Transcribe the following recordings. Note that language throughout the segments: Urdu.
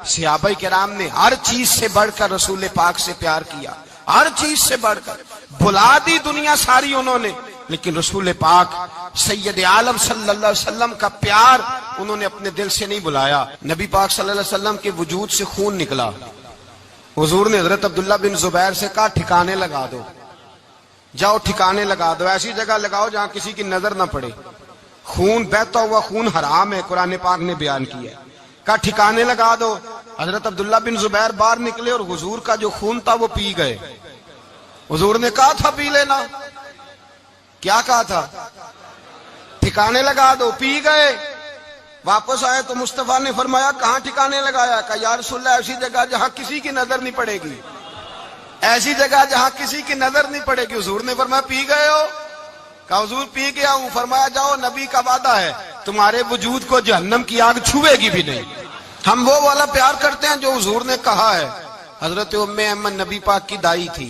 صحابہ کرام نے ہر چیز سے بڑھ کر رسول پاک سے پیار کیا، ہر چیز سے بڑھ کر بھلا دی دنیا ساری انہوں نے، لیکن رسول پاک سید عالم صلی اللہ علیہ وسلم کا پیار انہوں نے اپنے دل سے نہیں بلایا۔ نبی پاک صلی اللہ علیہ وسلم کے وجود سے خون نکلا، حضور نے حضرت عبداللہ بن زبیر سے کہا ٹھکانے لگا دو، جاؤ ٹھکانے لگا دو، ایسی جگہ لگاؤ جہاں کسی کی نظر نہ پڑے، خون بہتا ہوا خون حرام ہے، قرآن پاک نے بیان کیا ہے، کہا ٹھکانے لگا دو۔ حضرت عبداللہ بن زبیر باہر نکلے اور حضور کا جو خون تھا وہ پی گئے۔ حضور نے کہا تھا پی لینا، کیا کہا تھا؟ ٹھکانے لگا دو، پی گئے۔ واپس آئے تو مصطفیٰ نے فرمایا کہاں ٹھکانے لگایا؟ کہا یا رسول اللہ ایسی جگہ جہاں کسی کی نظر نہیں پڑے گی، ایسی جگہ جہاں کسی کی نظر نہیں پڑے گی۔ حضور نے فرمایا پی گئے ہو؟ کہا حضور پی گیا ہوں۔ فرمایا جاؤ، نبی کا وعدہ ہے تمہارے وجود کو جہنم کی آگ چھوئے گی بھی نہیں۔ ہم وہ والا پیار کرتے ہیں جو حضور نے کہا ہے۔ حضرت ام ایمن نبی پاک کی دائی تھی،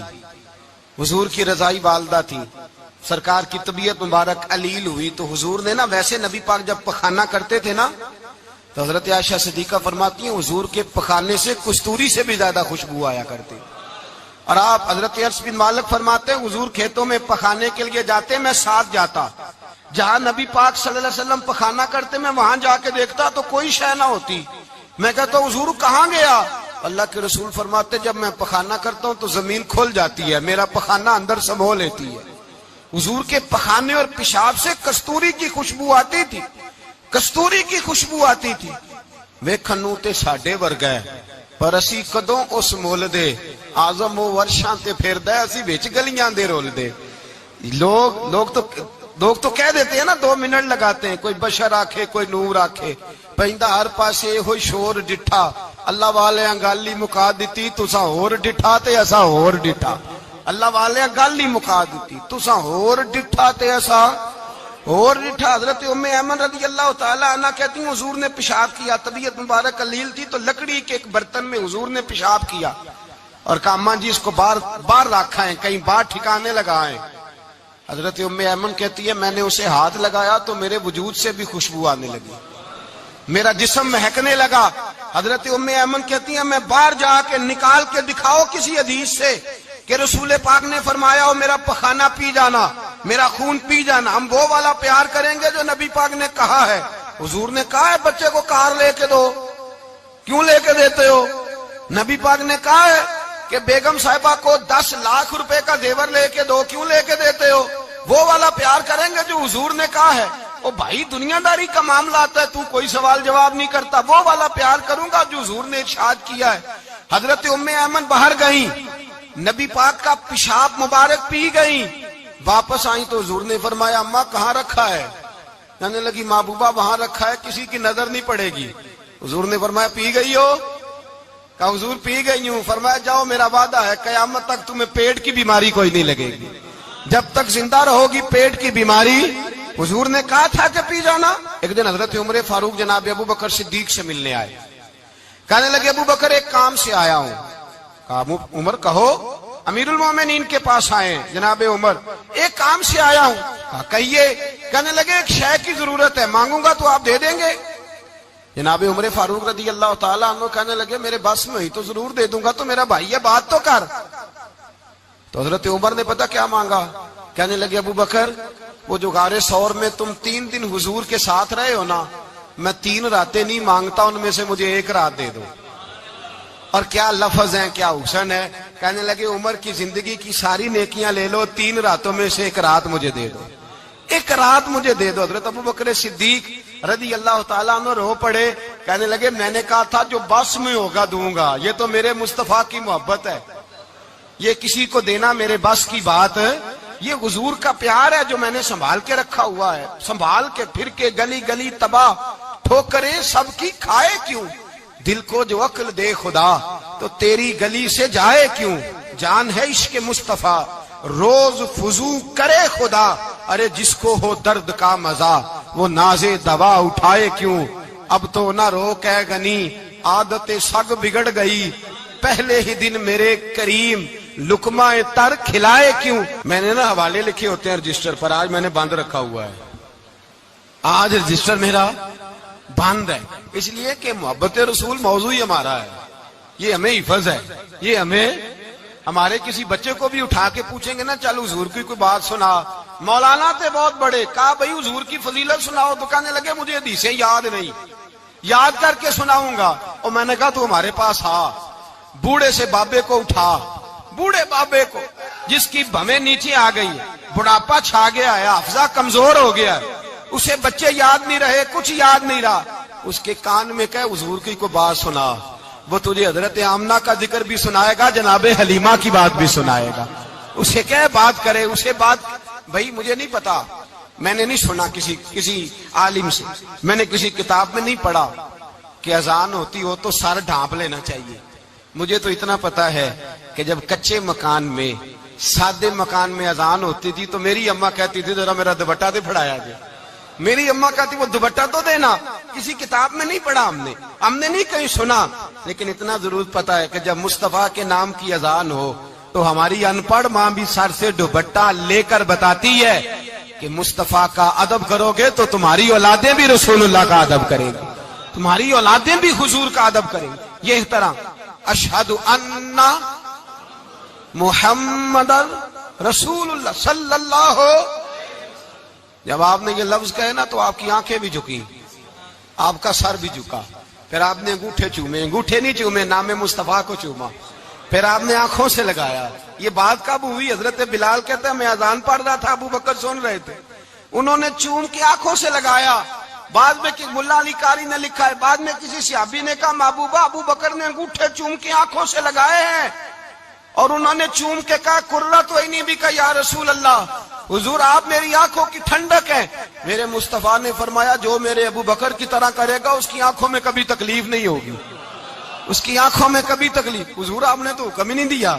حضور کی رضائی والدہ تھی، سرکار کی طبیعت مبارک علیل ہوئی تو حضور نے نا، ویسے نبی پاک جب پخانہ کرتے تھے نا تو حضرت عائشہ صدیقہ فرماتی ہیں حضور کے پخانے سے کستوری سے بھی زیادہ خوشبو آیا کرتی۔ اور آپ حضرت انس بن مالک فرماتے ہیں حضور کھیتوں میں پخانے کے لیے جاتے، میں ساتھ جاتا، جہاں نبی پاک صلی اللہ علیہ وسلم پخانہ کرتے میں وہاں جا کے دیکھتا تو کوئی شے نہ ہوتی۔ میں کہتا ہوں حضور کہاں گیا؟ اللہ کے رسول فرماتے جب میں پخانہ کرتا ہوں تو زمین کھل جاتی ہے، میرا پخانہ اندر سمو لیتی ہے۔ حضور کے پخانے اور پیشاب سے کستوری کی خوشبو آتی تھی، کستوری کی خوشبو آتی تھی۔ ویکھنوں تے ساڈے ورگا ہے پر اسی کدوں اس مول دے، آزم و ورشاں تے پھردا ہے اسی وچ گلیاں دے رول دے۔ لوگ تو کہہ دیتے ہیں نا 2 منٹ لگاتے ہیں، کوئی بشر آکھے کوئی نور آکھے، پیندا ہر پاسے ہوئی شور ڈٹھا، اللہ والے گل ہی مکا دیتی، تساں ہور ڈٹھا تے اساں ہور ڈٹھا۔ اللہ والے گل ہی مکا دیتی، تساں ہور ڈٹھا تے اساں ہور ڈٹھا۔ حضرت ام ایمن رضی اللہ تعالی عنہ کہتی ہیں حضور نے پیشاب کیا، طبیعت مبارک علیل تھی تو لکڑی کے ایک برتن میں حضور نے پیشاب کیا اور کہا اماں جی اس کو باہر رکھا ہے، کہیں باہر ٹھکانے لگائیں۔ حضرت ام ایمن کہتی ہے میں نے اسے ہاتھ لگایا تو میرے وجود سے بھی خوشبو آنے لگی، میرا جسم مہکنے لگا۔ حضرت ام ایمن کہتی ہیں میں باہر جا کے نکال کے دکھاؤ کسی حدیث سے کہ رسول پاک نے فرمایا ہو میرا پخانہ پی جانا، میرا خون پی جانا۔ ہم وہ والا پیار کریں گے جو نبی پاک نے کہا ہے۔ حضور نے کہا ہے بچے کو کار لے کے دو، کیوں لے کے دیتے ہو؟ نبی پاک نے کہا ہے کہ بیگم صاحبہ کو 10 لاکھ روپے کا زیور لے کے دو، کیوں لے کے دیتے ہو؟ وہ والا پیار کریں گے جو حضور نے کہا ہے۔ او بھائی دنیا داری کا معاملہ آتا ہے تو کوئی سوال جواب نہیں کرتا، وہ والا پیار کروں گا جو حضور نے ارشاد کیا ہے۔ حضرت ام ایمن باہر گئیں، نبی پاک کا پیشاب مبارک پی گئیں، واپس آئیں تو حضور نے فرمایا اماں کہاں رکھا ہے؟ کہنے لگی محبوبہ وہاں رکھا ہے، کسی کی نظر نہیں پڑے گی۔ حضور نے فرمایا پی گئی ہو؟ کہا حضور پی گئی ہوں۔ فرمایا جاؤ میرا وعدہ ہے قیامت تک تمہیں پیٹ کی بیماری کوئی نہیں لگے گی، جب تک زندہ رہو گی پیٹ کی بیماری۔ حضور نے کہا تھا کہ پی جانا۔ ایک دن حضرت عمر فاروق جناب ابو بکر صدیق سے ملنے آئے، کہنے لگے ابو بکر ایک کام سے آیا ہوں۔ کہا عمر کہو۔ امیر المومنین کے پاس آئے جناب عمر، ایک کام سے آیا ہوں۔ کہا کہیے۔ کہنے لگے ایک شے کی ضرورت ہے، مانگوں گا تو آپ دے دیں گے؟ جناب عمر فاروق رضی اللہ تعالیٰ عنہ کہنے لگے میرے بس میں ہی تو ضرور دے دوں گا، تو میرا بھائی ہے بات تو کر۔ تو حضرت عمر نے پتہ کیا مانگا؟ کہنے لگے ابو بکر وہ جو غار ثور میں تم 3 دن حضور کے ساتھ رہے ہو نا، میں 3 راتیں نہیں مانگتا، ان میں سے مجھے 1 رات دے دو۔ اور کیا لفظ ہیں، کیا حسن ہے۔ کہنے لگے عمر کی زندگی کی ساری نیکیاں لے لو، 3 راتوں میں سے 1 رات مجھے دے دو، 1 رات مجھے دے دو۔ حضرت ابو بکر صدیق رضی اللہ تعالیٰ عنہ رو پڑے، کہنے لگے میں نے کہا تھا جو بس میں ہوگا دوں گا، یہ تو میرے مصطفیٰ کی محبت ہے، یہ کسی کو دینا میرے بس کی بات ہے، یہ حضور کا پیار ہے جو میں نے سنبھال کے رکھا ہوا ہے، سنبھال کے پھر کے گلی گلی تباہ ٹھوکریں سب کی کھائے کیوں، دل کو جو عقل دے خدا تو تیری گلی سے جائے کیوں، جان ہے عشق مصطفیٰ روز فضو کرے خدا، ارے جس کو ہو درد کا مزہ وہ ناز دوا اٹھائے کیوں، اب تو نہ روک ہے غنی عادت سگ بگڑ گئی، پہلے ہی دن میرے کریم لقمہ تر کھلائے کیوں۔ میں نے نا حوالے لکھے ہوتے ہیں رجسٹر پر، آج میں نے بند رکھا ہوا ہے، آج رجسٹر میرا بند ہے، اس لیے کہ محبت رسول موضوع ہی ہمارا ہے، یہ ہمیں حفظ ہے، یہ ہمیں ہمارے کسی بچے کو بھی اٹھا کے پوچھیں گے نا چل حضور کی کوئی بات سنا، مولانا تھے بہت بڑے، کہا بھائی حضور کی فضیلت سناؤ، تو کہنے لگے مجھے حدیثیں یاد نہیں، یاد کر کے سناؤں گا۔ اور میں نے کہا تو ہمارے پاس آ، بوڑھے سے بابے کو اٹھا، بوڑھے بابے کو جس کی بھمیں نیچے آ گئی، بڑھاپا چھا گیا ہے، حافظہ کمزور ہو گیا ہے، اسے بچے یاد نہیں رہے، کچھ یاد نہیں رہا، اس کے کان میں کہ حضور کی کوئی بات سنا، وہ تجھے حضرت آمنہ کا ذکر بھی سنائے گا، جناب حلیمہ کی بات بھی سنائے گا، اسے کہ بات کرے، اسے بات۔ بھائی مجھے نہیں پتا، میں نے نہیں سنا کسی عالم سے، میں نے کسی کتاب میں نہیں پڑھا کہ اذان ہوتی ہو تو سر ڈھانپ لینا چاہیے۔ مجھے تو اتنا پتا ہے کہ جب کچے مکان میں، سادے مکان میں اذان ہوتی تھی تو میری اماں کہتی تھی ذرا میرا دوپٹہ دے پھڑایا جائے، میری اماں کہتی وہ دوپٹہ تو دینا، کسی کتاب میں نہیں پڑھا ہم نے نہیں کہیں سنا، لیکن اتنا ضرور پتا ہے کہ جب مصطفیٰ کے نام کی اذان ہو تو ہماری ان پڑھ ماں بھی سر سے دوپٹہ لے کر بتاتی ہے کہ مصطفیٰ کا ادب کرو گے تو تمہاری اولادیں بھی رسول اللہ کا ادب کریں گی، تمہاری اولادیں بھی حضور کا ادب کریں گی۔ یہ احترام، اشہد ان محمد رسول اللہ صلی اللہ ہو، جب آپ نے یہ لفظ کہے نا تو آپ کی آنکھیں بھی جھکی، آپ کا سر بھی جھکا، پھر آپ نے انگوٹھے چومے، انگوٹھے نہیں چومے، نام مصطفیٰ کو چوما، پھر آپ نے آنکھوں سے لگایا۔ یہ بات کب ہوئی؟ حضرت بلال کہتے ہیں میں اذان پڑھ رہا تھا، ابو بکر سن رہے تھے، انہوں نے چوم کے آنکھوں سے لگایا۔ بعد میں ملا علی قاری نے لکھا ہے، بعد میں کسی صحابی نے کہا محبوبہ ابو بکر نے انگوٹھے چوم کے آنکھوں سے لگائے ہیں، اور انہوں نے چوم کے کہا قرۃ عینی بک یا رسول اللہ، حضور آپ میری آنکھوں کی ٹھنڈک ہے۔ میرے مصطفیٰ نے فرمایا جو میرے ابو بکر کی طرح کرے گا اس کی آنکھوں میں کبھی تکلیف نہیں ہوگی، اس کی آنکھوں میں کبھی تکلیف۔ حضور آپ نے تو حکم ہی نہیں دیا،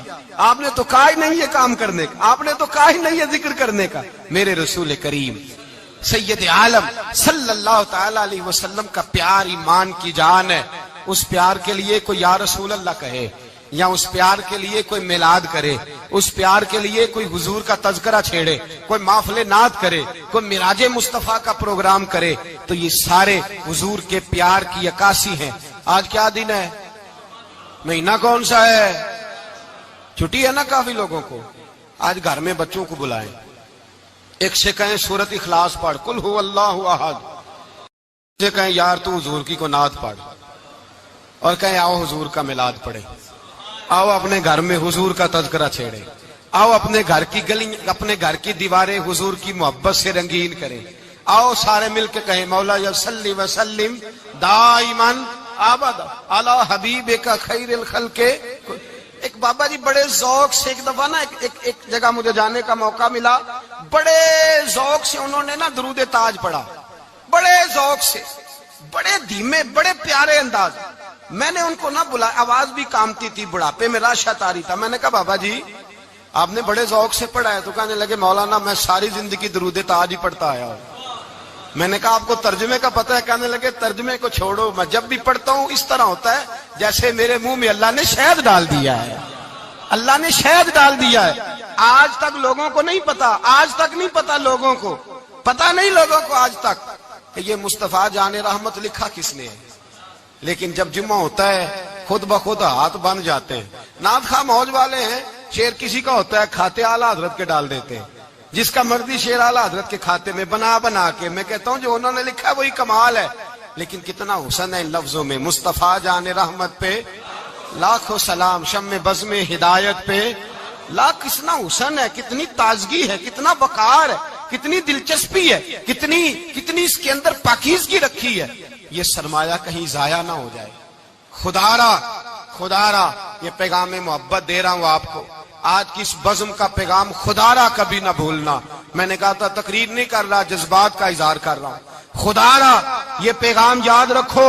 آپ نے تو کہا ہی نہیں یہ کام کرنے کا، آپ نے تو کہا ہی نہیں یہ ذکر کرنے کا۔ میرے رسول کریم سید عالم صلی اللہ تعالی علیہ وسلم کا پیار ایمان کی جان ہے، اس پیار کے لیے کوئی یا رسول اللہ کہے، یا اس پیار کے لیے کوئی میلاد کرے، اس پیار کے لیے کوئی حضور کا تذکرہ چھیڑے، کوئی محفل نعت کرے، کوئی معراج مصطفیٰ کا پروگرام کرے، تو یہ سارے حضور کے پیار کی عکاسی ہیں۔ آج کیا دن ہے؟ مہینہ کون سا ہے؟ چھٹی ہے نا کافی لوگوں کو۔ آج گھر میں بچوں کو بلائیں، ایک سے کہیں سورت اخلاص پڑھ، قل هو اللہ احد، سے کہیں یار تو حضور کی کو نعت پڑھ، اور کہیں آؤ حضور کا میلاد پڑھے، آؤ اپنے گھر میں حضور کا تذکرہ چھیڑے، آؤ اپنے گھر کی گلی، اپنے گھر کی دیواریں حضور کی محبت سے رنگین کریں، آؤ سارے مل کے کہیں مولا صلی وسلم دائما ابدا علی حبیبک خیر الخلق۔ ایک بابا جی بڑے ذوق سے، ایک دفعہ نا ایک جگہ مجھے جانے کا موقع ملا، بڑے ذوق سے انہوں نے نا درود تاج پڑھا، بڑے ذوق سے، بڑے دھیمے، بڑے پیارے انداز۔ میں نے ان کو نہ بلایا، آواز بھی کامتی تھی، بڑھاپے میں راشت آ رہی تھا، میں نے کہا بابا جی آپ نے بڑے ذوق سے پڑھا ہے، تو کہنے لگے مولانا میں ساری زندگی درود تاج ہی پڑھتا آیا ہوں۔ میں نے کہا آپ کو ترجمے کا پتہ ہے؟ کہنے لگے ترجمے کو چھوڑو، میں جب بھی پڑھتا ہوں اس طرح ہوتا ہے جیسے میرے منہ میں اللہ نے شہد ڈال دیا ہے، اللہ نے شہد ڈال دیا ہے۔ آج تک لوگوں کو نہیں پتا، آج تک نہیں پتا لوگوں کو، پتا نہیں لوگوں کو آج تک کہ یہ مصطفیٰ جان رحمت لکھا کس نے ہے۔ لیکن جب جمعہ ہوتا ہے خود بخود ہاتھ بن جاتے ہیں۔ نعت خواہ موج والے ہیں، شعر کسی کا ہوتا ہے کھاتے اعلیٰ حضرت کے ڈال دیتے ہیں، جس کا مرضی شعر اعلیٰ حضرت کے کھاتے میں بنا کے۔ میں کہتا ہوں جو انہوں نے لکھا ہے وہی کمال ہے، لیکن کتنا حسن ہے ان لفظوں میں۔ مصطفیٰ جان رحمت پہ لاکھوں سلام، شمع بزم ہدایت پہ لاکھ، کتنا حسن ہے، کتنی تازگی ہے، کتنا وقار ہے، کتنی دلچسپی ہے، کتنی اس کے اندر پاکیزگی رکھی ہے۔ یہ سرمایہ کہیں ضائع نہ ہو جائے۔ خدا را یہ پیغام محبت دے رہا ہوں آپ کو، آج کی اس بزم کا پیغام خدا را کبھی نہ بھولنا۔ میں نے کہا تھا تقریر نہیں کر رہا، جذبات کا اظہار کر رہا ہوں۔ خدا را یہ پیغام یاد رکھو،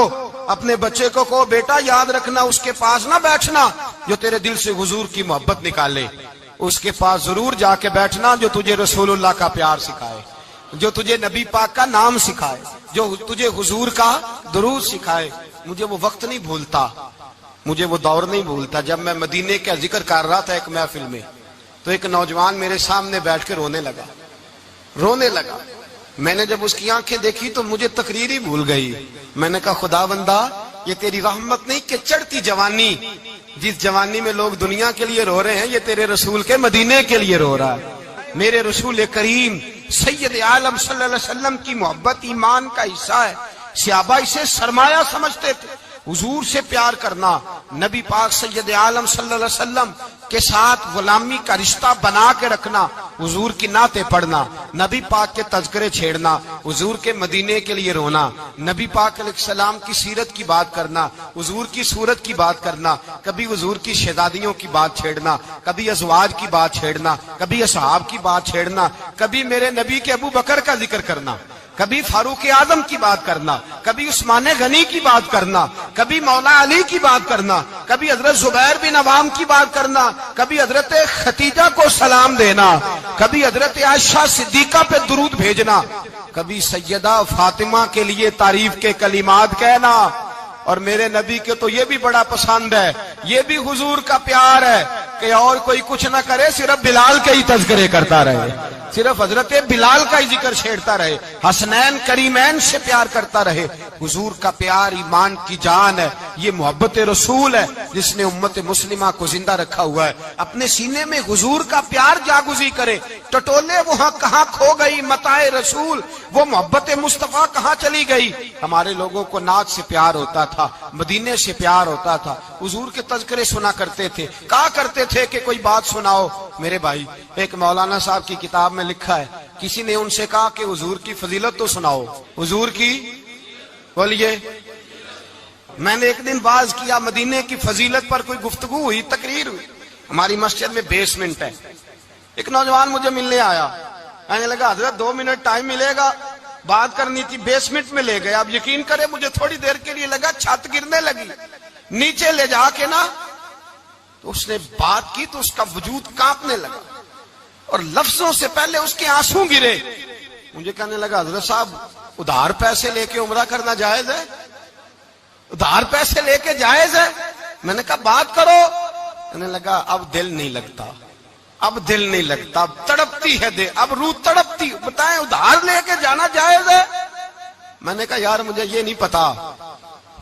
اپنے بچے کو کہو بیٹا یاد رکھنا، اس کے پاس نہ بیٹھنا جو تیرے دل سے حضور کی محبت نکالے، اس کے پاس ضرور جا کے بیٹھنا جو تجھے رسول اللہ کا پیار سکھائے، جو تجھے نبی پاک کا نام سکھائے، جو تجھے حضور کا درود سکھائے۔ مجھے وہ وقت نہیں بھولتا، مجھے وہ دور نہیں بھولتا جب میں مدینے کا ذکر کر رہا تھا ایک محفل میں، تو ایک نوجوان میرے سامنے بیٹھ کے رونے لگا۔ میں نے جب اس کی آنکھیں دیکھی تو مجھے تقریر ہی بھول گئی. میں نے کہا خدا بندہ یہ تیری رحمت نہیں کہ چڑھتی جوانی، جس جوانی میں لوگ دنیا کے لیے رو رہے ہیں یہ تیرے رسول کے مدینے کے لیے رو رہا ہے. میرے رسول کریم سید عالم صلی اللہ علیہ وسلم کی محبت ایمان کا حصہ ہے. صحابہ اسے سرمایہ سمجھتے تھے. حضور سے پیار کرنا، نبی پاک سید عالم صلی اللہ علیہ وسلم کے ساتھ غلامی کا رشتہ بنا کے رکھنا، حضور کی نعتیں پڑھنا، نبی پاک کے تذکرے چھیڑنا، حضور کے مدینے کے لیے رونا، نبی پاک علیہ السلام کی سیرت کی بات کرنا، حضور کی صورت کی بات کرنا، کبھی حضور کی شہزادیوں کی بات چھیڑنا، کبھی ازواج کی بات چھیڑنا، کبھی اصحاب کی بات چھیڑنا، کبھی میرے نبی کے ابو بکر کا ذکر کرنا، کبھی فاروق اعظم کی بات کرنا، کبھی عثمان غنی کی بات کرنا، کبھی مولا علی کی بات کرنا، کبھی حضرت زبیر بن عوام کی بات کرنا، کبھی حضرت ختیجہ کو سلام دینا، کبھی حضرت عائشہ صدیقہ پہ درود بھیجنا، کبھی سیدہ فاطمہ کے لیے تعریف کے کلمات کہنا. اور میرے نبی کے تو یہ بھی بڑا پسند ہے، یہ بھی حضور کا پیار ہے کہ اور کوئی کچھ نہ کرے، صرف بلال کے ہی تذکرے کرتا رہے، صرف حضرت بلال کا ہی ذکر چھیڑتا رہے، حسنین کریمین سے پیار کرتا رہے. حضور کا پیار ایمان کی جان ہے. یہ محبت رسول ہے جس نے امت مسلمہ کو زندہ رکھا ہوا ہے. اپنے سینے میں حضور کا پیار جاگزی کرے. ٹٹولے وہاں کہاں کھو گئی متاع رسول، وہ محبت مصطفیٰ کہاں چلی گئی. ہمارے لوگوں کو نعت سے پیار ہوتا تھا، مدینے سے پیار ہوتا تھا، حضور کے تذکرے سنا کرتے تھے. کہا کرتے تھے کہ کوئی بات سناؤ. میرے بھائی، ایک مولانا صاحب کی کتاب میں لکھا ہے، کسی نے ان سے کہا کہ حضور کی فضیلت تو سناؤ. حضور کی بولیے. میں نے ایک دن واعظ کیا، مدینے کی فضیلت پر کوئی گفتگو ہوئی، تقریر ہوئی. ہماری مسجد میں بیسمنٹ ہے. ایک نوجوان مجھے ملنے آیا، کہنے لگا حضرت 2 منٹ ٹائم ملے گا، بات کرنی تھی. بیسمنٹ میں لے گئے. اب یقین کرے مجھے تھوڑی دیر کے لیے لگا چھت گرنے لگی. نیچے لے جا کے نا تو اس نے بات کی تو اس کا وجود کانپنے لگا اور لفظوں سے پہلے اس کے آنسو گرے. مجھے کہنے لگا حضرت صاحب ادھار پیسے لے کے عمرہ کرنا جائز ہے؟ ادھار پیسے لے کے جائز ہے؟ میں نے کہا بات کرو. کہنے لگا اب دل نہیں لگتا، اب دل نہیں لگتا، اب تڑپتی ہے دل، اب روح تڑپتی. بتائیں ادھار لے کے جانا جائز ہے؟ میں نے کہا یار مجھے یہ نہیں پتا،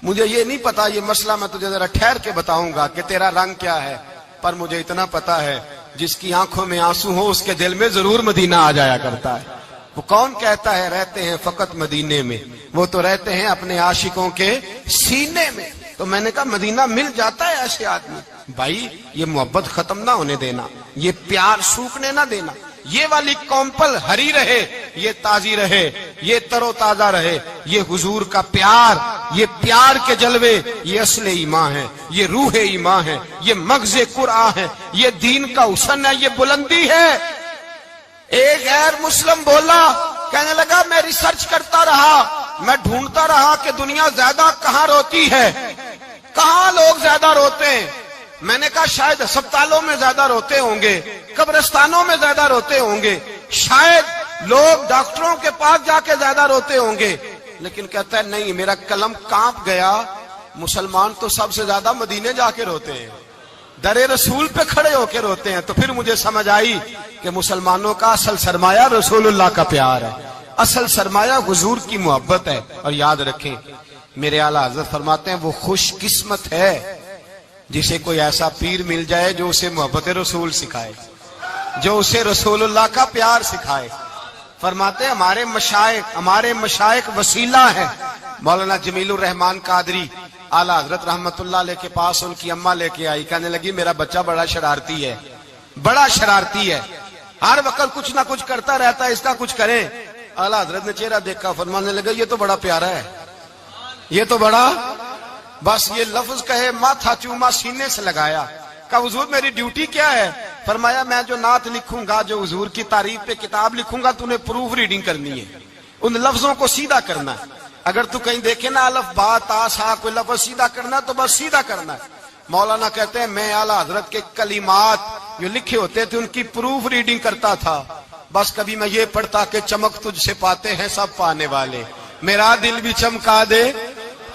مجھے یہ نہیں پتا یہ مسئلہ میں تجھے ذرا ٹھہر کے بتاؤں گا کہ تیرا رنگ کیا ہے. پر مجھے اتنا پتا ہے جس کی آنکھوں میں آنسو ہو اس کے دل میں ضرور مدینہ آ جایا کرتا ہے. وہ کون کہتا ہے رہتے ہیں فقط مدینے میں؟ وہ تو رہتے ہیں اپنے عاشقوں کے سینے میں. تو میں نے کہا مدینہ مل جاتا ہے ایسے آدمی. بھائی یہ محبت ختم نہ ہونے دینا، یہ پیار سوکھنے نہ دینا. یہ والی کومپل ہری رہے، یہ تازی رہے، یہ تر و تازہ رہے. یہ حضور کا پیار، یہ پیار کے جلوے، یہ اصل ایمان ہے، یہ روح ایمان ہے، یہ مغز قرآن ہے، یہ دین کا حسن ہے، یہ بلندی ہے. ایک غیر مسلم بولا، کہنے لگا میں ریسرچ کرتا رہا، میں ڈھونڈتا رہا کہ دنیا زیادہ کہاں روتی ہے، کہاں لوگ زیادہ روتے ہیں. میں نے کہا شاید ہسپتالوں میں زیادہ روتے ہوں گے، قبرستانوں میں زیادہ روتے ہوں گے، شاید لوگ ڈاکٹروں کے پاس جا کے زیادہ روتے ہوں گے. لیکن کہتا ہے نہیں، میرا قلم کانپ گیا، مسلمان تو سب سے زیادہ مدینے جا کے روتے ہیں، در رسول پہ کھڑے ہو کے روتے ہیں. تو پھر مجھے سمجھ آئی کہ مسلمانوں کا اصل سرمایہ رسول اللہ کا پیار ہے، اصل سرمایہ حضور کی محبت ہے. اور یاد رکھیں میرے اعلیٰ حضرت فرماتے ہیں وہ خوش قسمت ہے جسے کوئی ایسا پیر مل جائے جو اسے محبت رسول سکھائے، جو اسے رسول اللہ کا پیار سکھائے. فرماتے ہیں ہمارے مشائخ وسیلہ ہیں. مولانا جمیل الرحمان قادری اعلیٰ حضرت رحمت اللہ علیہ کے پاس ان کی اماں لے کے آئی. کہنے لگی میرا بچہ بڑا شرارتی ہے، بڑا شرارتی ہے، ہر وقت کچھ نہ کچھ کرتا رہتا ہے، اس کا کچھ کریں. اعلیٰ حضرت نے چہرہ دیکھا، فرمانے لگا یہ تو بڑا پیارا ہے، یہ تو بڑا، بس یہ لفظ کہے ماتھا چوما سینے سے لگایا. کہا حضور میری ڈیوٹی کیا ہے؟ فرمایا میں جو نعت لکھوں گا، جو حضور کی تعریف پہ کتاب لکھوں گا، تو نے پروف ریڈنگ کرنی ہے، ان لفظوں کو سیدھا کرنا ہے. اگر تو کہیں دیکھے نا الف با تا سا کوئی لفظ سیدھا کرنا تو بس سیدھا کرنا ہے. مولانا کہتے ہیں میں اعلیٰ حضرت کے کلمات جو لکھے ہوتے تھے ان کی پروف ریڈنگ کرتا تھا. بس کبھی میں یہ پڑھتا کہ چمک تجھ سے پاتے ہیں سب پانے والے، میرا دل بھی چمکا دے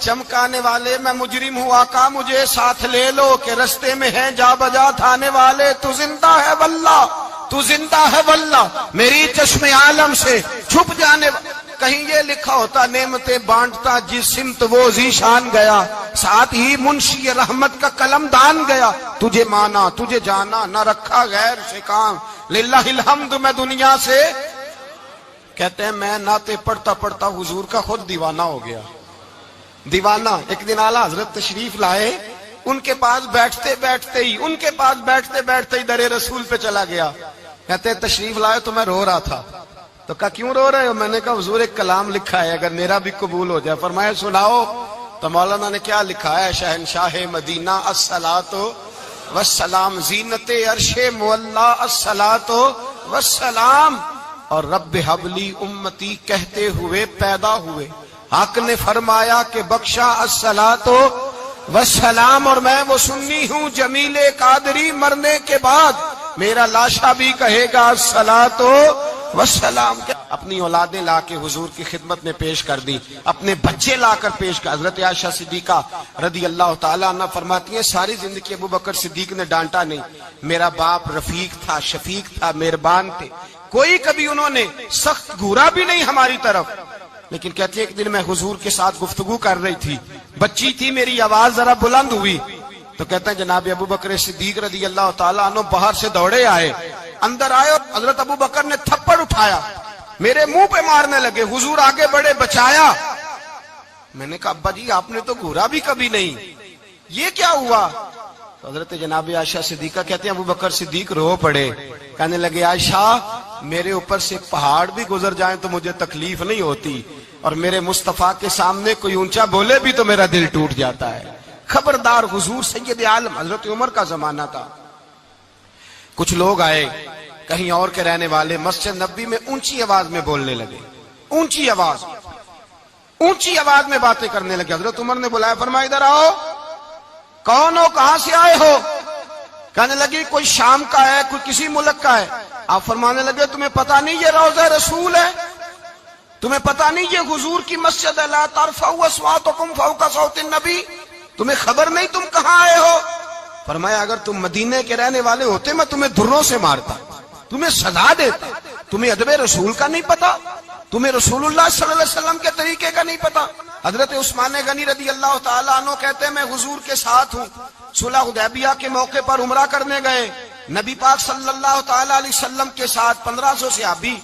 چمکانے والے. میں مجرم ہوں آقا مجھے ساتھ لے لو کہ رستے میں ہیں جا بجا تھانے والے. تو زندہ ہے واللہ تو زندہ ہے واللہ میری چشم عالم سے چھپ جانے کہیں یہ لکھا ہوتا نعمتیں بانٹتا جس سمت وہ ذیشان گیا ساتھ ہی منشی رحمت کا قلم دان گیا تجھے مانا تجھے جانا نہ رکھا غیر سے کام للہ الحمد میں دنیا سے کہتے ہیں میں نعتیں پڑھتا پڑھتا حضور کا خود دیوانہ ہو گیا دیوانہ ایک دن اعلیٰ حضرت تشریف لائے ان کے پاس بیٹھتے بیٹھتے ہی در رسول پہ چلا گیا کہتے ہیں تشریف لائے تو میں رو رہا تھا تو کہا کیوں رو رہے ہو میں نے کہا حضور ایک کلام لکھا ہے اگر میرا بھی قبول ہو جائے فرمایا سناؤ تو مولانا نے کیا لکھا ہے شہنشاہ مدینہ الصلاۃ والسلام زینت عرش مولا الصلاۃ والسلام اور رب حبلی امتی کہتے ہوئے پیدا ہوئے حق نے فرمایا کہ بخشا الصلاۃ والسلام اور میں وہ سنی ہوں جمیل قادری مرنے کے بعد میرا لاشا بھی کہے گا الصلاۃ والسلام اپنی اولادیں لا کے حضور کی خدمت میں پیش کر دی اپنے بچے لا کر پیش کر حضرت عائشہ صدیقہ رضی اللہ تعالیٰ عنہ فرماتی ہیں ساری زندگی ابو بکر صدیق نے ڈانٹا نہیں میرا باپ رفیق تھا شفیق تھا مہربان تھے کوئی کبھی انہوں نے سخت گھورا بھی نہیں ہماری طرف لیکن کہتی ہے ایک دن میں حضور کے ساتھ گفتگو کر رہی تھی بچی تھی میری آواز ذرا بلند ہوئی تو کہتے ہیں جناب ابو بکر صدیق رضی اللہ تعالیٰ عنہ باہر سے دوڑے آئے اندر آئے اور حضرت ابو بکر نے تھپڑ اٹھایا میرے منہ پہ مارنے لگے حضور آگے بڑھے بچایا میں نے کہا ابا جی آپ نے تو گھورا بھی کبھی نہیں یہ کیا ہوا تو حضرت جناب عائشہ صدیقہ کہتے ہیں ابو بکر صدیق رو پڑے کہنے لگے عائشہ میرے اوپر سے پہاڑ بھی گزر جائیں تو مجھے تکلیف نہیں ہوتی اور میرے مصطفیٰ کے سامنے کوئی اونچا بولے بھی تو میرا دل ٹوٹ جاتا ہے خبردار حضور سید عالم حضرت عمر کا زمانہ تھا کچھ لوگ آئے کہیں اور کے رہنے والے مسجد نبوی میں اونچی آواز میں بولنے لگے اونچی آواز میں باتیں کرنے لگے حضرت عمر نے بلایا فرمایا ادھر آؤ کون ہو کہاں سے آئے ہو کہنے لگی کوئی شام کا ہے کوئی کسی ملک کا ہے آپ فرمانے لگے تمہیں پتا نہیں یہ روضہ رسول ہے تمہیں پتا نہیں یہ حضور کی مسجد ہے لا ترفعوا اصواتکم فوق صوت النبی تمہیں خبر نہیں تم کہاں آئے ہو فرمایا اگر تم مدینے کے رہنے والے ہوتے میں تمہیں دھروں سے مارتا تمہیں سزا دیتا تمہیں ادب رسول کا نہیں پتا تمہیں رسول اللہ صلی اللہ علیہ وسلم کے طریقے کا نہیں پتا حضرت عثمان غنی رضی اللہ تعالیٰ عنہ کہتے ہیں میں حضور کے ساتھ ہوں صلح حدیبیہ کے موقع پر عمرہ کرنے گئے نبی پاک صلی اللہ تعالیٰ علیہ وسلم کے ساتھ 1500 صحابی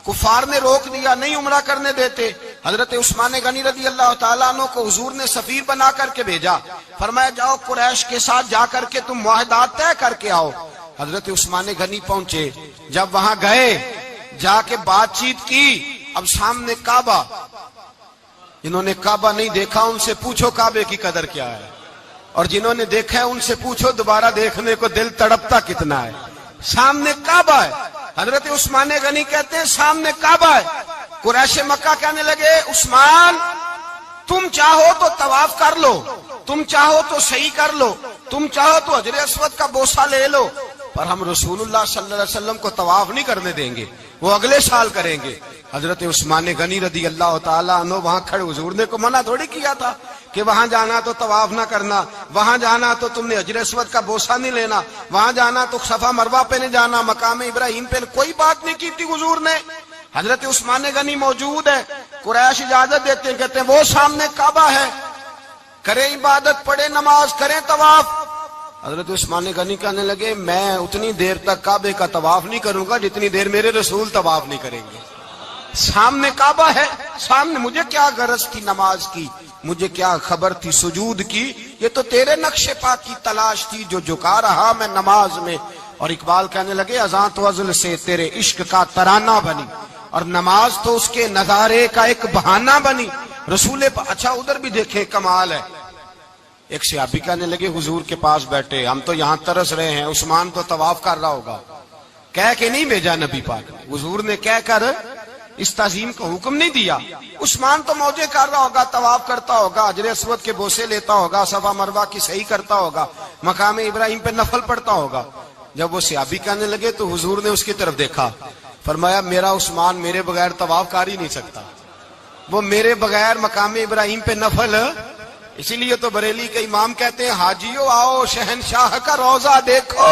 کفار نے روک دیا نہیں عمرہ کرنے دیتے حضرت عثمان غنی رضی اللہ تعالیٰ عنہ کو حضور نے سفیر بنا کر کے بھیجا فرمایا جاؤ قریش کے ساتھ جا کر کے تم معاہدات طے کر کے آؤ حضرت عثمان غنی پہنچے جب وہاں گئے جا کے بات چیت کی اب سامنے کعبہ جنہوں نے کعبہ نہیں دیکھا ان سے پوچھو کعبے کی قدر کیا ہے اور جنہوں نے دیکھا ہے ان سے پوچھو دوبارہ دیکھنے کو دل تڑپتا کتنا ہے سامنے کعبہ ہے حضرت عثمان غنی کہتے ہیں سامنے کعبہ ہے قریش مکہ کہنے لگے عثمان تم چاہو تو طواف کر لو تم چاہو تو صحیح کر لو تم چاہو تو حجر اسود کا بوسہ لے لو پر ہم رسول اللہ صلی اللہ علیہ وسلم کو طواف نہیں کرنے دیں گے وہ اگلے سال کریں گے حضرت عثمان غنی رضی اللہ تعالیٰ عنہ وہاں کھڑے حضور نے کو منع تھوڑی کیا تھا کہ وہاں جانا تو طواف نہ کرنا وہاں جانا تو تم نے حجر اسود کا بوسہ نہیں لینا وہاں جانا تو صفا مروہ پہ نہیں جانا مقام ابراہیم پہ کوئی بات نہیں کی تھی حضور نے حضرت عثمان غنی موجود ہے قریش اجازت دیتے ہیں کہتے ہیں وہ سامنے کعبہ ہے کریں عبادت پڑھیں نماز کریں طواف حضرت عثمان غنی کہنے لگے میں اتنی دیر تک کعبے کا طواف نہیں کروں گا جتنی دیر میرے رسول طواف نہیں کریں گے سامنے کعبہ ہے سامنے مجھے کیا غرض تھی نماز کی مجھے کیا خبر تھی سجود کی یہ تو تیرے نقش پا کی تلاش تھی جو جھکا رہا میں نماز میں اور اقبال کہنے لگے اذان تو ازل سے تیرے عشق کا ترانہ بنی اور نماز تو اس کے نظارے کا ایک بہانہ بنی رسول اچھا ادھر بھی دیکھیں کمال ہے ایک صحابی کہنے لگے حضور کے پاس بیٹھے ہم تو یہاں ترس رہے ہیں عثمان تو طواف کر رہا ہوگا کہہ کے نہیں بھیجا نبی پاک نے حضور نے کہہ کر اس تعظیم کا حکم نہیں دیا عثمان تو موجے کر رہا ہوگا طواف کرتا ہوگا حجر اسود کے بوسے لیتا ہوگا صفا مروہ کی صحیح کرتا ہوگا مقام ابراہیم پہ نفل پڑتا ہوگا جب وہ صحابی کہنے لگے تو حضور نے اس کی طرف دیکھا فرمایا میرا عثمان میرے بغیر طواف کر ہی نہیں سکتا وہ میرے بغیر مقام ابراہیم پہ نفل اسی لیے تو بریلی کے امام کہتے ہیں حاجیو آؤ شہنشاہ کا روضہ دیکھو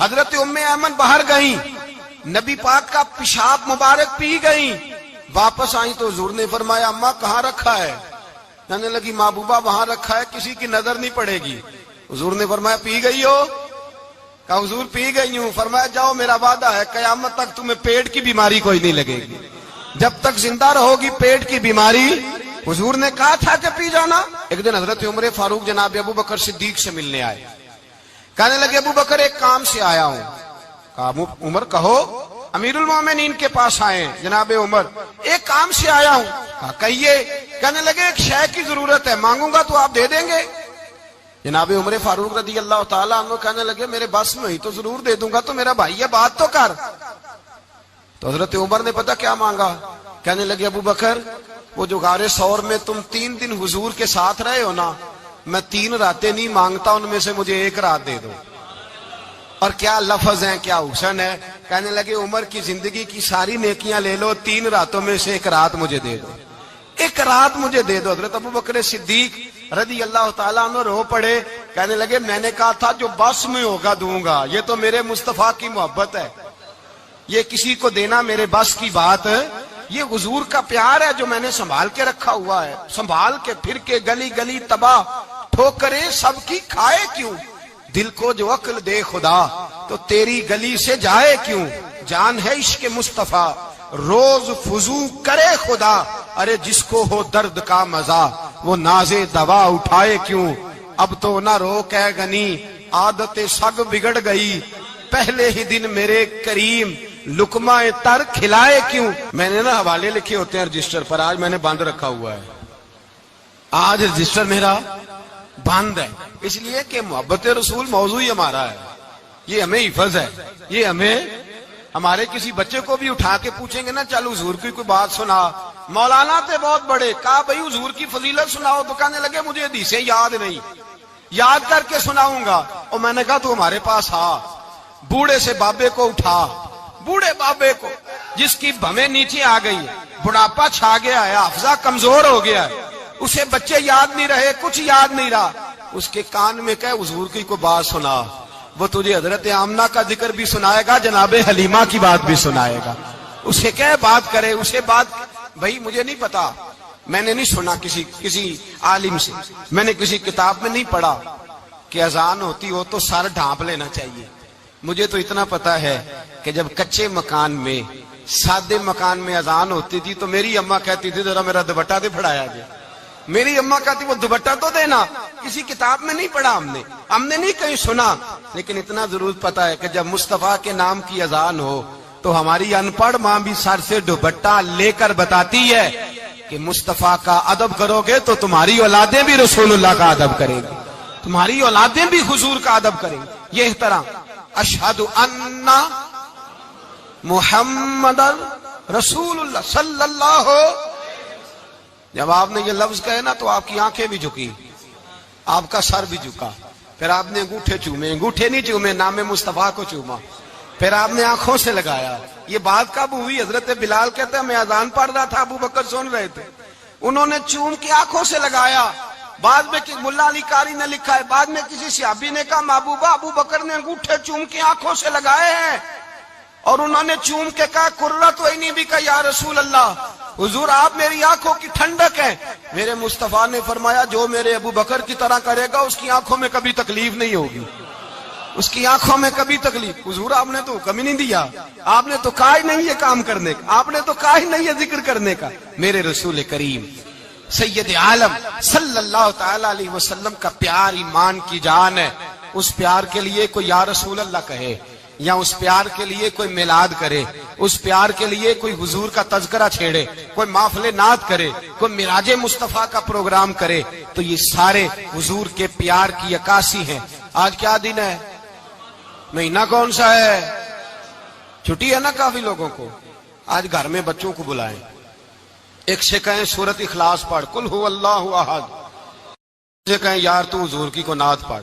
حضرت ام ایمن باہر گئیں، نبی پاک کا پیشاب مبارک پی گئیں، واپس آئیں تو حضور نے فرمایا اماں کہاں رکھا ہے؟ کہنے لگی محبوبہ وہاں رکھا ہے، کسی کی نظر نہیں پڑے گی۔ حضور نے فرمایا پی گئی ہو؟ کہا حضور پی گئی ہوں۔ فرمایا جاؤ میرا وعدہ ہے قیامت تک تمہیں پیٹ کی بیماری کوئی نہیں لگے گی، جب تک زندہ رہو گی پیٹ کی بیماری۔ حضور نے کہا تھا کہ پی جانا۔ ایک دن حضرت عمر فاروق جناب ابو بکر صدیق سے ملنے آئے، کہنے لگے ابو بکر ایک کام سے آیا ہوں۔ کہا عمر کہو۔ امیر المومنین کے پاس آئے جناب عمر، ایک کام سے آیا ہوں۔ کہا کہیے۔ کہنے لگے ایک شے کی ضرورت ہے، مانگوں گا تو آپ دے دیں گے؟ جناب عمر فاروق رضی اللہ تعالیٰ عنہ کہنے لگے میرے بس میں ہی تو ضرور دے دوں گا، تو میرا بھائی ہے بات تو کر۔ تو حضرت عمر نے پتہ کیا مانگا؟ کہنے لگے ابو بکر وہ جو غار ثور میں تم 3 دن حضور کے ساتھ رہے ہو نا، میں 3 راتیں نہیں مانگتا، ان میں سے مجھے 1 رات دے دو۔ اور کیا لفظ ہیں، کیا حسن ہے۔ کہنے لگے عمر کی زندگی کی ساری نیکیاں لے لو، 3 راتوں میں سے 1 رات مجھے دے دو، 1 رات مجھے دے دو۔ حضرت ابو بکر صدیق رضی اللہ تعالیٰ عنہ رو پڑے، کہنے لگے میں نے کہا تھا جو بس میں ہوگا دوں گا، یہ تو میرے مصطفیٰ کی محبت ہے، یہ کسی کو دینا میرے بس کی بات ہے، یہ حضور کا پیار ہے جو میں نے سنبھال کے رکھا ہوا ہے، سنبھال کے پھر کے گلی گلی تباہ ٹھوکریں سب کی کھائے کیوں، دل کو جو عقل دے خدا تو تیری گلی سے جائے کیوں، جان ہے عشق مصطفیٰ روز فضو کرے خدا، ارے جس کو ہو درد کا مزہ وہ ناز دوا اٹھائے کیوں، اب تو نہ رو کہ غنی عادت سگ بگڑ گئی، پہلے ہی دن میرے کریم لقمہ تر کھلائے کیوں۔ میں نے نا حوالے لکھے ہوتے ہیں رجسٹر پر، آج میں نے بند رکھا ہوا ہے، آج رجسٹر میرا بند ہے، اس لیے کہ محبت رسول موضوع ہی ہمارا ہے، یہ ہمیں حفظ ہے، یہ ہمیں ہمارے کسی بچے کو بھی اٹھا کے پوچھیں گے نا چل حضور کی کوئی بات سنا، مولانا تھے بہت بڑے، کہا بھائی حضور کی فضیلت سناؤ، تو کہنے لگے مجھے حدیثیں یاد نہیں، یاد کر کے سناؤں گا۔ اور میں نے کہا تو ہمارے پاس آ، بوڑھے سے بابے کو اٹھا، بوڑھے بابے کو جس کی بھویں نیچے آ گئی، بڑھاپا چھا گیا ہے، حافظہ کمزور ہو گیا ہے، اسے بچے یاد نہیں رہے، کچھ یاد نہیں رہا، اس کے کان میں کہے حضور کی کوئی بات سنا، وہ تجھے حضرت آمنہ کا ذکر بھی سنائے گا، جناب حلیمہ کی بات بھی سنائے گا، اسے کہے بات کرے، اسے بات بھائی مجھے نہیں پتا، میں نے نہیں سنا کسی عالم سے، میں نے کسی کتاب میں نہیں پڑھا کہ اذان ہوتی ہو تو سر ڈھانپ لینا چاہیے، مجھے تو اتنا پتا ہے کہ جب کچے مکان میں سادے مکان میں اذان ہوتی تھی تو میری اماں کہتی تھی ذرا میرا دوپٹہ دے پھڑایا جائے، میری اماں کہتی وہ دوپٹہ تو دینا، کسی کتاب میں نہیں پڑھا ہم نے نہیں کہیں سنا، لیکن اتنا ضرور پتا ہے کہ جب مصطفیٰ کے نام کی اذان ہو تو ہماری ان پڑھ ماں بھی سر سے دوپٹہ لے کر بتاتی ہے کہ مصطفیٰ کا ادب کرو گے تو تمہاری اولادیں بھی رسول اللہ کا ادب کریں گی، تمہاری اولادیں بھی حضور کا ادب کریں گی، یہ احترام۔ اشہد ان محمد رسول اللہ صلی اللہ ہو، جب آپ نے یہ لفظ کہے نا تو آپ کی آنکھیں بھی جھکی، آپ کا سر بھی جھکا، پھر آپ نے انگوٹھے چومے، انگوٹھے نہیں چومے، نام مصطفیٰ کو چوما، پھر آپ نے آنکھوں سے لگایا۔ یہ بات کب ہوئی؟ حضرت بلال کہتے ہیں میں اذان پڑھ رہا تھا، ابو بکر سن رہے تھے، انہوں نے چوم کے آنکھوں سے لگایا۔ بعد میں ملا علی قاری نے لکھا ہے، بعد میں کسی صحابی نے کہا محبوبہ ابو بکر نے انگوٹھے چوم کے آنکھوں سے لگائے ہیں، اور انہوں نے چوم کے کہا قرۃ عینی بک یا رسول اللہ، حضور آپ میری آنکھوں کی ٹھنڈک ہے۔ میرے مصطفیٰ نے فرمایا جو میرے ابو بکر کی طرح کرے گا اس کی آنکھوں میں کبھی تکلیف نہیں ہوگی، اس کی آنکھوں میں کبھی تکلیف۔ حضور آپ نے تو حکم ہی نہیں دیا، آپ نے تو کہا ہی نہیں یہ کام کرنے کا، آپ نے تو کہا ہی نہیں یہ ذکر کرنے کا۔ میرے رسول کریم سید عالم صلی اللہ تعالی علیہ وسلم کا پیار ایمان کی جان ہے، اس پیار کے لیے کوئی یا رسول اللہ کہے، یا اس پیار کے لیے کوئی میلاد کرے، اس پیار کے لیے کوئی حضور کا تذکرہ چھیڑے، کوئی محفل نعت کرے، کوئی معراج مصطفیٰ کا پروگرام کرے، تو یہ سارے حضور کے پیار کی عکاسی ہیں۔ آج کیا دن ہے؟ مہینہ کون سا ہے؟ چھٹی ہے نا کافی لوگوں کو، آج گھر میں بچوں کو بلائیں، ایک سے کہیں سورت اخلاص پڑھ، قل هو اللہ احد، سے کہیں یار تو حضور کی کو نعت پڑھ،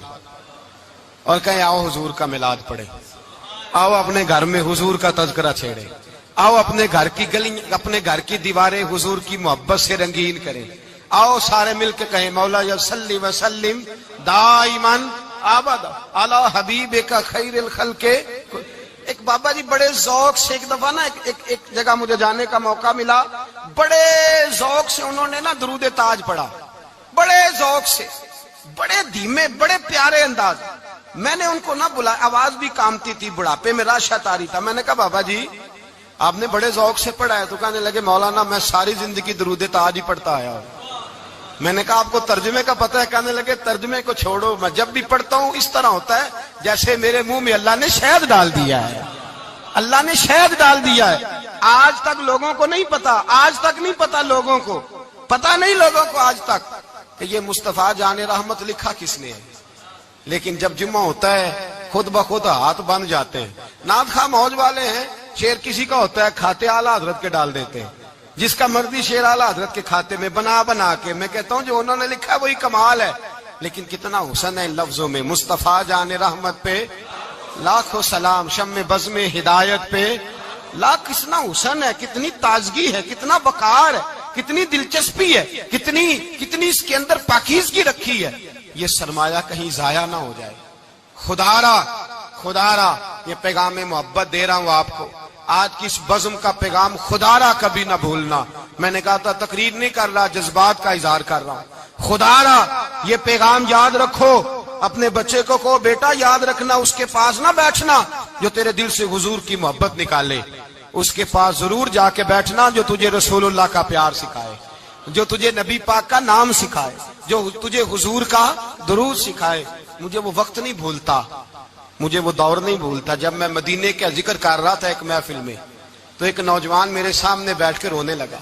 اور کہیں آؤ حضور کا میلاد پڑھے، آؤ اپنے گھر میں حضور کا تذکرہ چھیڑے، آؤ اپنے گھر کی گلی اپنے گھر کی دیواریں حضور کی محبت سے رنگین کریں، آؤ سارے مل کے کہیں مولا یا صلی وسلم دائماً آباد اعلی حبیب کا خیر الخلق. ایک بابا جی بڑے ذوق سے ایک دفعہ نا ایک جگہ مجھے جانے کا موقع ملا. بڑے ذوق سے انہوں نے نا درود تاج پڑھا, بڑے ذوق سے, بڑے دھیمے, بڑے پیارے انداز. میں نے ان کو نہ بلایا, آواز بھی کامتی تھی, بڑھاپے میں راشت آ رہی تھا. میں نے کہا بابا جی آپ نے بڑے ذوق سے پڑھا ہے. تو کہنے لگے مولانا میں ساری زندگی درود تاج ہی پڑھتا آیا ہوں. میں نے کہا آپ کو ترجمے کا پتہ ہے؟ کہنے لگے ترجمے کو چھوڑو, میں جب بھی پڑھتا ہوں اس طرح ہوتا ہے جیسے میرے منہ میں اللہ نے شہد ڈال دیا ہے, اللہ نے شہد ڈال دیا ہے. آج تک لوگوں کو نہیں پتا, آج تک نہیں پتا لوگوں کو, پتا نہیں لوگوں کو آج تک کہ یہ مصطفیٰ جان رحمت لکھا کس نے ہے. لیکن جب جمعہ ہوتا ہے خود بخود ہاتھ بن جاتے ہیں. نعت خواہ موج والے ہیں, شعر کسی کا ہوتا ہے کھاتے اعلیٰ حضرت کے ڈال دیتے ہیں, جس کا مرضی شعر اعلیٰ حضرت کے کھاتے میں بنا کے. میں کہتا ہوں جو انہوں نے لکھا ہے وہی کمال ہے. لیکن کتنا حسن ہے ان لفظوں میں. مصطفیٰ جان رحمت پہ لاکھوں سلام, شم بزم ہدایت پہ لاکھ. کتنا حسن ہے, کتنی تازگی ہے, کتنا وقار ہے, کتنی دلچسپی ہے, کتنی اس کے اندر پاکیزگی رکھی ہے. یہ سرمایہ کہیں ضائع نہ ہو جائے. خدا را یہ پیغام محبت دے رہا ہوں آپ کو. آج کی اس بزم کا پیغام خدا را کبھی نہ بھولنا. میں نے کہا تھا تقریر نہیں کر رہا, جذبات کا اظہار کر رہا ہوں. خدا را یہ پیغام یاد رکھو. اپنے بچے کو کہو بیٹا یاد رکھنا, اس کے پاس نہ بیٹھنا جو تیرے دل سے حضور کی محبت نکالے. اس کے پاس ضرور جا کے بیٹھنا جو تجھے رسول اللہ کا پیار سکھائے, جو تجھے نبی پاک کا نام سکھائے, جو تجھے حضور کا درود سکھائے. مجھے وہ وقت نہیں بھولتا, مجھے وہ دور نہیں بھولتا جب میں مدینے کا ذکر کر رہا تھا ایک محفل میں, تو ایک نوجوان میرے سامنے بیٹھ کے رونے لگا.